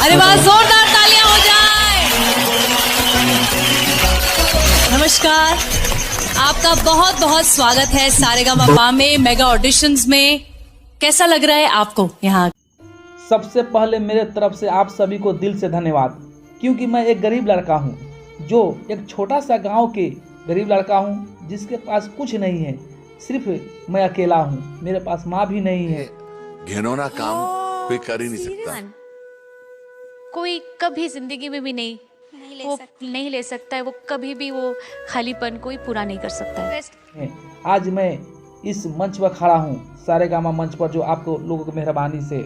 अरे वाह, जोरदार तालियां हो जाए। नमस्कार, आपका बहुत बहुत स्वागत है सारेगामापा में मेगा ऑडिशंस में। कैसा लग रहा है आपको यहाँ? सबसे पहले मेरे तरफ से आप सभी को दिल से धन्यवाद, क्योंकि मैं एक गरीब लड़का हूँ, जो एक छोटा सा गांव के गरीब लड़का हूँ, जिसके पास कुछ नहीं है। सिर्फ मैं अकेला हूँ, मेरे पास माँ भी नहीं है। घिनौना काम कोई कर ही नहीं सकता। कोई कभी जिंदगी में भी नहीं ले सकता है। वो कभी भी वो खालीपन कोई पूरा नहीं कर सकता है। आज मैं इस मंच पर खड़ा हूँ, सारेगामा मंच पर, जो आप लोगों की मेहरबानी से।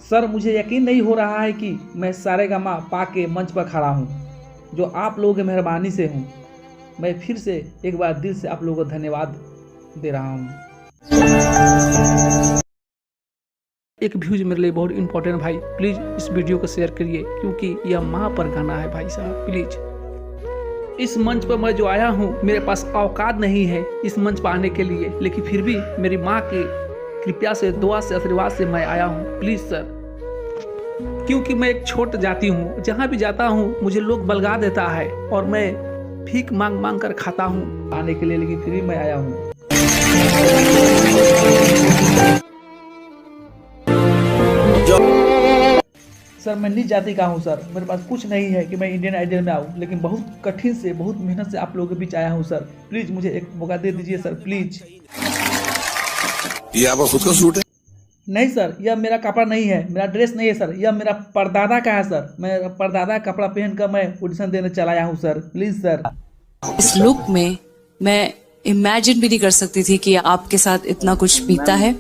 सर, मुझे यकीन नहीं हो रहा है कि मैं सारेगामापा के मंच पर खड़ा हूँ, जो आप लोगों की मेहरबानी से हूँ। मैं फिर से एक बार दिल से आप लोगों को धन्यवाद दे रहा हूँ। एक व्यूज मेरे लिए बहुत इंपॉर्टेंट भाई, प्लीज इस वीडियो को शेयर करिए, क्योंकि यह माँ पर गाना है भाई साहब, प्लीज। इस मंच पर मैं जो आया हूँ, मेरे पास औकात नहीं है इस मंच पर आने के लिए, लेकिन फिर भी मेरी माँ की कृपया से, दुआ से, आशीर्वाद से मैं आया हूँ। प्लीज सर, क्योंकि मैं एक छोट जाति हूँ, जहाँ भी जाता हूँ मुझे लोग बलगा देता है और मैं भीख मांग मांग कर खाता हूँ आने के लिए, लेकिन फिर भी मैं आया हूँ। सर, मैं नीच जाति का हूँ सर, मेरे पास कुछ नहीं है कि मैं इंडियन आइडल में आऊँ, लेकिन बहुत कठिन से, बहुत मेहनत से आप लोगों के बीच आया हूँ सर। प्लीज मुझे एक मौका दे दीजिए सर, प्लीज। ये आपका खुद का सूट है? नहीं सर, यह मेरा कपड़ा नहीं है, मेरा ड्रेस नहीं है सर, यह मेरा परदादा का है सर। मैं परदादा का कपड़ा पहनकर मैं ऑडिशन देने चला आया हूँ सर, प्लीज सर। इस लुक में मैं इमेजिन भी नहीं कर सकती थी कि आपके साथ इतना कुछ बीता है।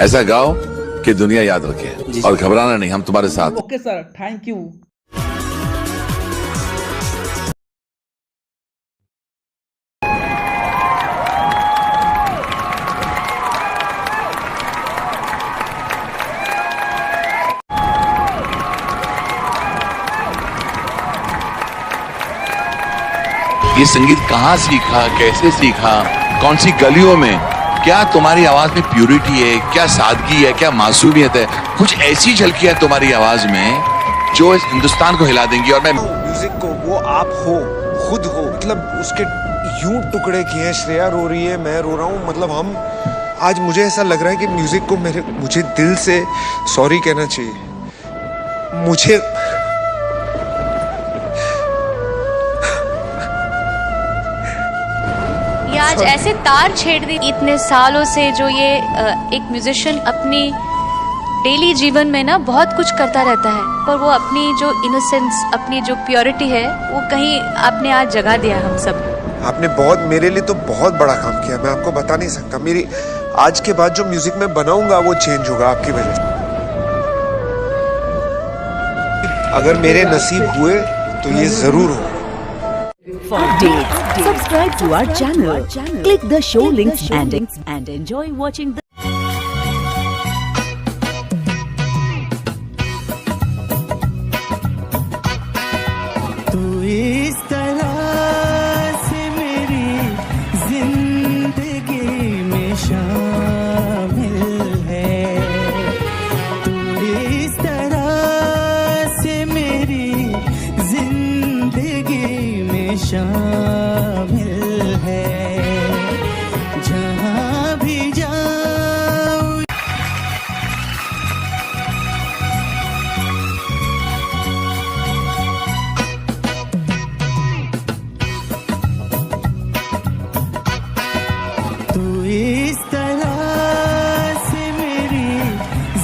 ऐसा गाओ कि दुनिया याद रखे, और घबराना नहीं, हम तुम्हारे साथ। Okay sir, thank you. ये संगीत कहाँ सीखा, कैसे सीखा, कौन सी गलियों में? क्या तुम्हारी आवाज में प्यूरिटी है, क्या सादगी है, क्या मासूमियत है? कुछ ऐसी झलकियां तुम्हारी आवाज में जो इस हिंदुस्तान को हिला देंगी। और मैं म्यूजिक को, वो आप हो, खुद हो, मतलब उसके यूं टुकड़े किए हैं। श्रेया रो रही है, मैं रो रहा हूँ, मतलब हम आज, मुझे ऐसा लग रहा है कि म्यूजिक को मुझे दिल से सॉरी कहना चाहिए। मुझे आज ऐसे तार छेड़ दी इतने सालों से, जो ये एक म्यूजिशियन अपनी डेली जीवन में ना बहुत कुछ करता रहता है, पर वो अपनी जो इनोसेंस, अपनी जो प्योरिटी है, वो कहीं आपने आज जगा दिया हम सब। आपने बहुत, मेरे लिए तो बहुत बड़ा काम किया, मैं आपको बता नहीं सकता। मेरी आज के बाद जो म्यूजिक मैं बनाऊंगा वो चेंज होगा आपकी वजह से। अगर मेरे नसीब हुए तो ये जरूर हो। For updates, subscribe to our channel. Click the show links and enjoy watching the शामिल है, जहाँ भी जाऊँ। तू इस तरह से मेरी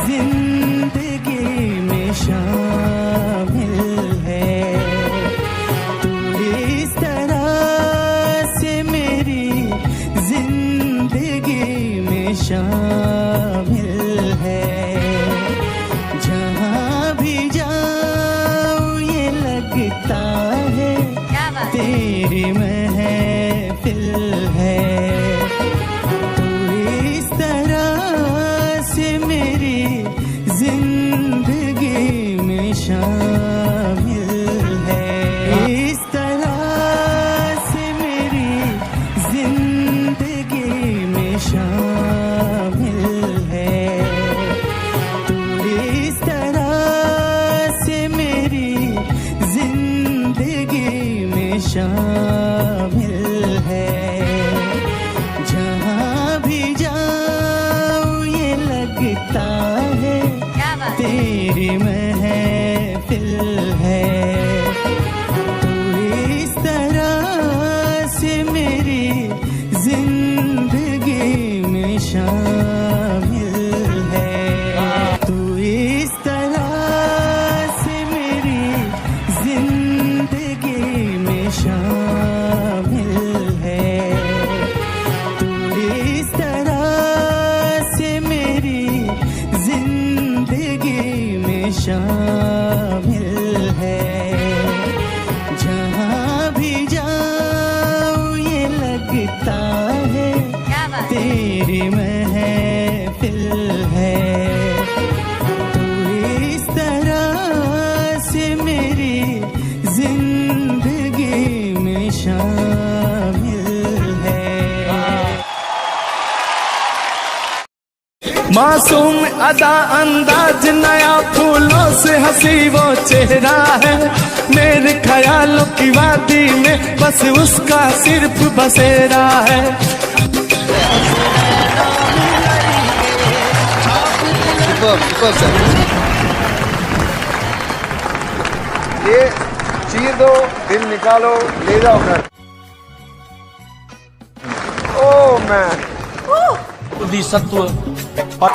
जिंदगी में शामिल है, शामिल है। जहाँ भी जाऊँ ये लगता है तेरी महफिल है। तू इस तरह से मेरी जिंदगी में शामिल है, इस तरह से मेरी जिंदगी में शामिल है। है। तू इस तरह से मेरी जिंदगी में शामिल है। मासूम अदा अंदाज नया फूलों से हंसी वो चेहरा है। मेरे ख्यालों की वादी में बस उसका सिर्फ बसेरा है। ये चीर दो, दिल निकालो, ले जाओ घर। ओह मैन, बुद्धि सत्व और